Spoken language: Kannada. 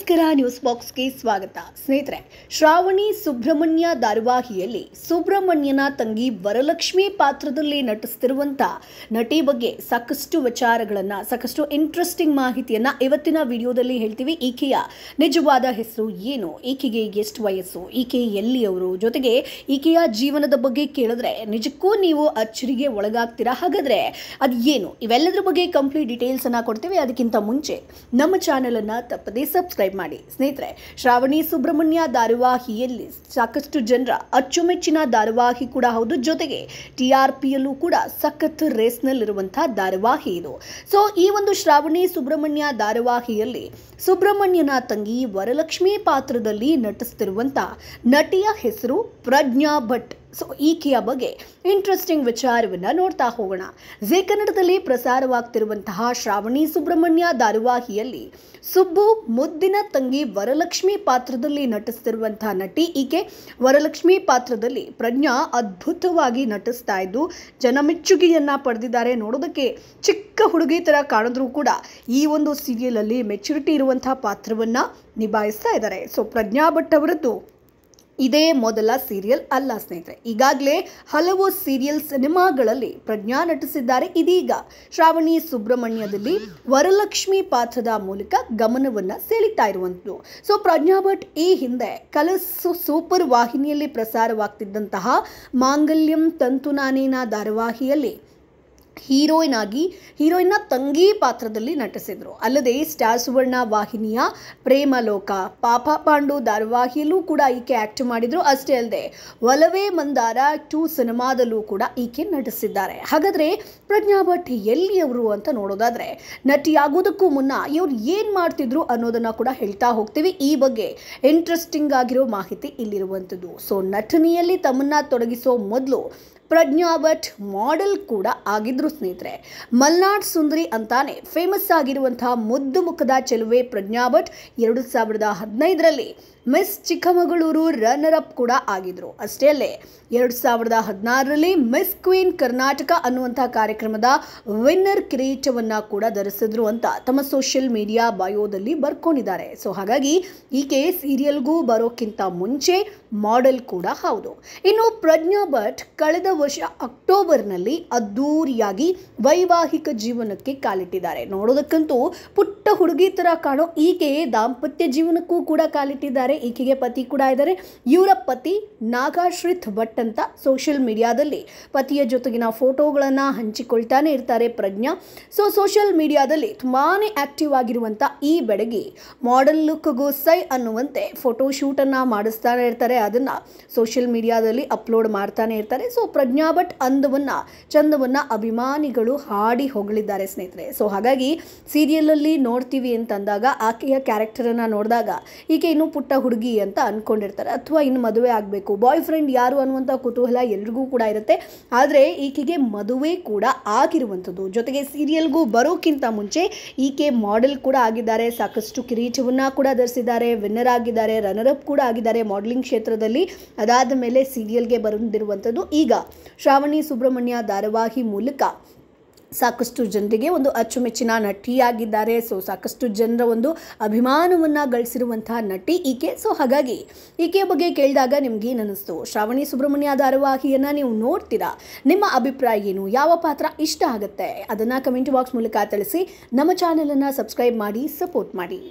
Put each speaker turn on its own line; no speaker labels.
ನಮಸ್ಕಾರ ನ್ಯೂಸ್ ಬಾಕ್ಸ್ಗೆ ಸ್ವಾಗತ ಸ್ನೇಹಿತರೆ. ಶ್ರಾವಣಿ ಸುಬ್ರಹ್ಮಣ್ಯ ಧಾರಾವಾಹಿಯಲ್ಲಿ ಸುಬ್ರಹ್ಮಣ್ಯನ ತಂಗಿ ವರಲಕ್ಷ್ಮಿ ಪಾತ್ರದಲ್ಲಿ ನಟಿಸುತ್ತಿರುವಂತ ನಟಿ ಬಗ್ಗೆ ಸಾಕಷ್ಟು ವಿಚಾರಗಳನ್ನ ಸಾಕಷ್ಟು ಇಂಟ್ರೆಸ್ಟಿಂಗ್ ಮಾಹಿತಿಯನ್ನ ಇವತ್ತಿನ ವಿಡಿಯೋದಲ್ಲಿ ಹೇಳ್ತೀವಿ. ಈಕೆಯ ನಿಜವಾದ ಹೆಸರು ಏನು, ಈಕೆಗೆ ಎಷ್ಟು ವಯಸ್ಸು, ಈಕೆ ಎಲ್ಲಿಯವರು, ಜೊತೆಗೆ ಈಕೆಯ ಜೀವನದ ಬಗ್ಗೆ ಕೇಳಿದ್ರೆ ನಿಜಕ್ಕೂ ನೀವು ಅಚ್ಚರಿಗೆ ಒಳಗಾಗ್ತೀರಾ. ಹಾಗಾದ್ರೆ ಅದು ಏನು, ಇವೆಲ್ಲದರ ಬಗ್ಗೆ ಕಂಪ್ಲೀಟ್ ಡೀಟೇಲ್ಸ್ ಅನ್ನ ಕೊಡ್ತೀವಿ. ಅದಕ್ಕಿಂತ ಮುಂಚೆ ನಮ್ಮ ಚಾನೆಲ್ ಅನ್ನ ತಪ್ಪದೇ ಸಬ್ಸ್ಕ್ರೈಬ್ ಮಾಡಿ. ಸ್ನೇಹಿತರೆ, ಶ್ರಾವಣಿ ಸುಬ್ರಹ್ಮಣ್ಯ ಧಾರಾವಾಹಿಯಲ್ಲಿ ಸಾಕಷ್ಟು ಜನರ ಅಚ್ಚುಮೆಚ್ಚಿನ ಧಾರಾವಾಹಿ ಕೂಡ ಹೌದು. ಜೊತೆಗೆ TRPಯಲ್ಲೂ ಕೂಡ ಸಖತ್ ರೇಸ್ನಲ್ಲಿರುವಂತಹ ಧಾರಾವಾಹಿ ಇದು. ಸೊ ಈ ಒಂದು ಶ್ರಾವಣಿ ಸುಬ್ರಹ್ಮಣ್ಯ ಧಾರಾವಾಹಿಯಲ್ಲಿ ಸುಬ್ರಹ್ಮಣ್ಯನ ತಂಗಿ ವರಲಕ್ಷ್ಮಿ ಪಾತ್ರದಲ್ಲಿ ನಟಿಸುತ್ತಿರುವಂತಹ ನಟಿಯ ಹೆಸರು ಪ್ರಜ್ಞಾ ಭಟ್. ಸೊ ಈಕೆಯ ಬಗ್ಗೆ ಇಂಟ್ರೆಸ್ಟಿಂಗ್ ವಿಚಾರವನ್ನು ನೋಡ್ತಾ ಹೋಗೋಣ. ಜೀ ಕನ್ನಡದಲ್ಲಿ ಪ್ರಸಾರವಾಗ್ತಿರುವಂತಹ ಶ್ರಾವಣಿ ಸುಬ್ರಹ್ಮಣ್ಯ ಧಾರಾವಾಹಿಯಲ್ಲಿ ಸುಬ್ಬು ಮುದ್ದಿನ ತಂಗಿ ವರಲಕ್ಷ್ಮಿ ಪಾತ್ರದಲ್ಲಿ ನಟಿಸ್ತಿರುವಂತಹ ನಟಿ ಈಕೆ. ವರಲಕ್ಷ್ಮಿ ಪಾತ್ರದಲ್ಲಿ ಪ್ರಜ್ಞಾ ಅದ್ಭುತವಾಗಿ ನಟಿಸ್ತಾ ಇದ್ದು ಜನಮೆಚ್ಚುಗೆಯನ್ನ ಪಡೆದಿದ್ದಾರೆ. ನೋಡೋದಕ್ಕೆ ಚಿಕ್ಕ ಹುಡುಗಿ ತರ ಕಾಣಿದ್ರೂ ಕೂಡ ಈ ಒಂದು ಸೀರಿಯಲ್ ಅಲ್ಲಿ ಮೆಚುರಿಟಿ ಇರುವಂತಹ ಪಾತ್ರವನ್ನ ನಿಭಾಯಿಸ್ತಾ ಇದ್ದಾರೆ. ಸೊ ಪ್ರಜ್ಞಾ ಭಟ್ ಅವರದ್ದು ಇದೇ ಮೊದಲ ಸೀರಿಯಲ್ ಅಲ್ಲ ಸ್ನೇಹಿತರೆ. ಈಗಾಗಲೇ ಹಲವು ಸೀರಿಯಲ್ ಸಿನಿಮಾಗಳಲ್ಲಿ ಪ್ರಜ್ಞಾ ನಟಿಸಿದ್ದಾರೆ. ಇದೀಗ ಶ್ರಾವಣಿ ಸುಬ್ರಹ್ಮಣ್ಯದಲ್ಲಿ ವರಲಕ್ಷ್ಮಿ ಪಾತ್ರದ ಮೂಲಕ ಗಮನವನ್ನ ಸೆಳೀತಾ ಇರುವಂಥದ್ದು. ಸೊ ಪ್ರಜ್ಞಾ ಭಟ್ ಈ ಹಿಂದೆ ಕಲಸು ಸೂಪರ್ ವಾಹಿನಿಯಲ್ಲಿ ಪ್ರಸಾರವಾಗ್ತಿದ್ದಂತಹ ಮಾಂಗಲ್ಯಂ ತಂತು ನಾನೇನ ಧಾರಾವಾಹಿಯಲ್ಲಿ ಹೀರೋಯಿನ್ನ ತಂಗಿ ಪಾತ್ರದಲ್ಲಿ ನಟಿಸಿದ್ರು. ಅಲ್ಲದೆ ಸ್ಟಾರ್ ಸುವರ್ಣ ವಾಹಿನಿಯ ಪ್ರೇಮಲೋಕ, ಪಾಪ ಪಾಂಡು ಧಾರಾವಾಹಿಯಲ್ಲೂ ಕೂಡ ಈಕೆ ಆಕ್ಟ್ ಮಾಡಿದ್ರು. ಅಷ್ಟೇ ಅಲ್ಲದೆ ಒಲವೇ ಮಂದಾರ 2 ಸಿನಿಮಾದಲ್ಲೂ ಕೂಡ ಈಕೆ ನಟಿಸಿದ್ದಾರೆ. ಹಾಗಾದ್ರೆ ಪ್ರಜ್ಞಾ ಭಟ್ ಎಲ್ಲಿಯವರು ಅಂತ ನೋಡೋದಾದ್ರೆ, ನಟಿಯಾಗೋದಕ್ಕೂ ಮುನ್ನ ಇವ್ರು ಏನ್ ಮಾಡ್ತಿದ್ರು ಅನ್ನೋದನ್ನ ಕೂಡ ಹೇಳ್ತಾ ಹೋಗ್ತೀವಿ. ಈ ಬಗ್ಗೆ ಇಂಟ್ರೆಸ್ಟಿಂಗ್ ಆಗಿರೋ ಮಾಹಿತಿ ಇಲ್ಲಿರುವಂಥದ್ದು. ಸೊ ನಟನೆಯಲ್ಲಿ ತಮ್ಮನ್ನ ತೊಡಗಿಸೋ ಮೊದಲು ಪ್ರಜ್ಞಾ ಭಟ್ ಮಾಡೆಲ್ ಕೂಡ ಆಗಿದ್ರು ಸ್ನೇಹಿತರೆ. ಮಲ್ನಾಡ್ ಸುಂದರಿ ಅಂತಾನೆ ಫೇಮಸ್ ಆಗಿರುವಂತಹ ಮುದ್ದು ಮುಖದ ಚೆಲುವೆ ಪ್ರಜ್ಞಾ ಭಟ್ 2015ರಲ್ಲಿ ಮಿಸ್ ಚಿಕ್ಕಮಗಳೂರು ರನ್ನರ್ ಅಪ್ ಕೂಡ ಆಗಿದ್ರು. ಅಷ್ಟೇ ಅಲ್ಲೇ 2016ರಲ್ಲಿ ಮಿಸ್ ಕ್ವೀನ್ ಕರ್ನಾಟಕ ಅನ್ನುವಂತಹ ಕಾರ್ಯಕ್ರಮದ ವಿನ್ನರ್ ಕಿರೀಟವನ್ನ ಕೂಡ ಧರಿಸಿದ್ರು ಅಂತ ತಮ್ಮ ಸೋಷಿಯಲ್ ಮೀಡಿಯಾ ಬಯೋದಲ್ಲಿ ಬರ್ಕೊಂಡಿದ್ದಾರೆ. ಸೊ ಹಾಗಾಗಿ ಈಕೆ ಸೀರಿಯಲ್ಗೂ ಬರೋಕ್ಕಿಂತ ಮುಂಚೆ ಮಾಡೆಲ್ ಕೂಡ ಹೌದು. ಇನ್ನು ಪ್ರಜ್ಞಾ ಭಟ್ ಕಳೆದ ವರ್ಷ ಅಕ್ಟೋಬರ್ನಲ್ಲಿ ಅದ್ದೂರಿಯಾಗಿ ವೈವಾಹಿಕ ಜೀವನಕ್ಕೆ ಕಾಲಿಟ್ಟಿದ್ದಾರೆ. ನೋಡೋದಕ್ಕಂತೂ ಪುಟ್ಟ ಹುಡುಗಿ ತರ ಕಾಣೋ ಈಕೆ ದಾಂಪತ್ಯ ಜೀವನಕ್ಕೂ ಕೂಡ ಕಾಲಿಟ್ಟಿದ್ದಾರೆ. ಈಕೆಗೆ ಪತಿ ಕೂಡ ಇದ್ದಾರೆ. ಇವರ ಪತಿ ನಾಗಾಶ್ರಿತ್ ಭಟ್ ಅಂತ ಸೋಷಿಯಲ್ ಮೀಡಿಯಾದಲ್ಲಿ ಪತಿಯ ಜೊತೆಗಿನ ಫೋಟೋಗಳನ್ನ ಹಂಚಿಕೊಳ್ತಾನೆ ಇರ್ತಾರೆ ಪ್ರಜ್ಞಾ. ಸೊ ಸೋಷಿಯಲ್ ಮೀಡಿಯಾದಲ್ಲಿ ತುಂಬಾನೇ ಆಕ್ಟಿವ್ ಆಗಿರುವಂತ ಈ ಬೆಡಗಿ ಮಾಡೆಲ್ ಲುಕ್ಗೂ ಸೈ ಅನ್ನುವಂತೆ ಫೋಟೋ ಶೂಟ್ ಅನ್ನ ಮಾಡಿಸ್ತಾನೆ ಇರ್ತಾರೆ. ಅದನ್ನ ಸೋಷಿಯಲ್ ಮೀಡಿಯಾದಲ್ಲಿ ಅಪ್ಲೋಡ್ ಮಾಡ್ತಾನೆ ಇರ್ತಾರೆ. ಸೊ ಪ್ರಜ್ಞಾ ಭಟ್ ಅಂದವನ್ನ ಚಂದವನ್ನ ಅಭಿಮಾನಿಗಳು ಹಾಡಿ ಹೊಗಳಿದ್ದಾರೆ ಸ್ನೇಹಿತರೆ. ಸೊ ಹಾಗಾಗಿ ಸೀರಿಯಲ್ ಅಲ್ಲಿ ನೋಡ್ತೀವಿ ಅಂತಂದಾಗ ಆಕೆಯ ಕ್ಯಾರೆಕ್ಟರ್ ಅನ್ನ ನೋಡಿದಾಗ ಈಕೆ ಇನ್ನು ಪುಟ್ಟ ಹುಡುಗಿ ಅಂತ ಅನ್ಕೊಂಡಿರ್ತಾರೆ, ಅಥವಾ ಇನ್ನು ಮದುವೆ ಆಗಬೇಕು, ಬಾಯ್ ಫ್ರೆಂಡ್ ಯಾರು ಅನ್ನುವಂಥ ಕುತೂಹಲ ಎಲ್ರಿಗೂ ಕೂಡ ಇರುತ್ತೆ. ಆದರೆ ಈಕೆಗೆ ಮದುವೆ ಕೂಡ ಆಗಿರುವಂಥದ್ದು. ಜೊತೆಗೆ ಸೀರಿಯಲ್ಗೂ ಬರೋಕ್ಕಿಂತ ಮುಂಚೆ ಈಕೆ ಮಾಡೆಲ್ ಕೂಡ ಆಗಿದ್ದಾರೆ. ಸಾಕಷ್ಟು ಕಿರೀಟವನ್ನ ಕೂಡ ಧರಿಸಿದ್ದಾರೆ, ವಿನ್ನರ್ ಆಗಿದ್ದಾರೆ, ರನ್ನರ್ ಅಪ್ ಕೂಡ ಆಗಿದ್ದಾರೆ ಮಾಡೆಲಿಂಗ್ ಕ್ಷೇತ್ರದಲ್ಲಿ. ಅದಾದ ಮೇಲೆ ಸೀರಿಯಲ್ಗೆ ಬಂದಿರುವಂಥದ್ದು. ಈಗ ಶ್ರಾವಣಿ ಸುಬ್ರಹ್ಮಣ್ಯ ಧಾರಾವಾಹಿ ಮೂಲಕ ಸಾಕಷ್ಟು ಜನರಿಗೆ ಒಂದು ಅಚ್ಚುಮೆಚ್ಚಿನ ನಟಿಯಾಗಿದ್ದಾರೆ. ಸೊ ಸಾಕಷ್ಟು ಜನರ ಒಂದು ಅಭಿಮಾನವನ್ನು ಗಳಿಸಿರುವಂತಹ ನಟಿ ಈಕೆ. ಸೊ ಹಾಗಾಗಿ ಈಕೆಯ ಬಗ್ಗೆ ಕೇಳಿದಾಗ ನಿಮ್ಗೆ ಏನು ಅನ್ನಿಸ್ತು? ಶ್ರಾವಣಿ ಸುಬ್ರಹ್ಮಣ್ಯ ಧಾರಾವಾಹಿಯನ್ನು ನೀವು ನೋಡ್ತೀರಾ? ನಿಮ್ಮ ಅಭಿಪ್ರಾಯ ಏನು? ಯಾವ ಪಾತ್ರ ಇಷ್ಟ ಆಗುತ್ತೆ? ಅದನ್ನು ಕಮೆಂಟ್ ಬಾಕ್ಸ್ ಮೂಲಕ ತಿಳಿಸಿ. ನಮ್ಮ ಚಾನೆಲನ್ನು ಸಬ್ಸ್ಕ್ರೈಬ್ ಮಾಡಿ, ಸಪೋರ್ಟ್ ಮಾಡಿ.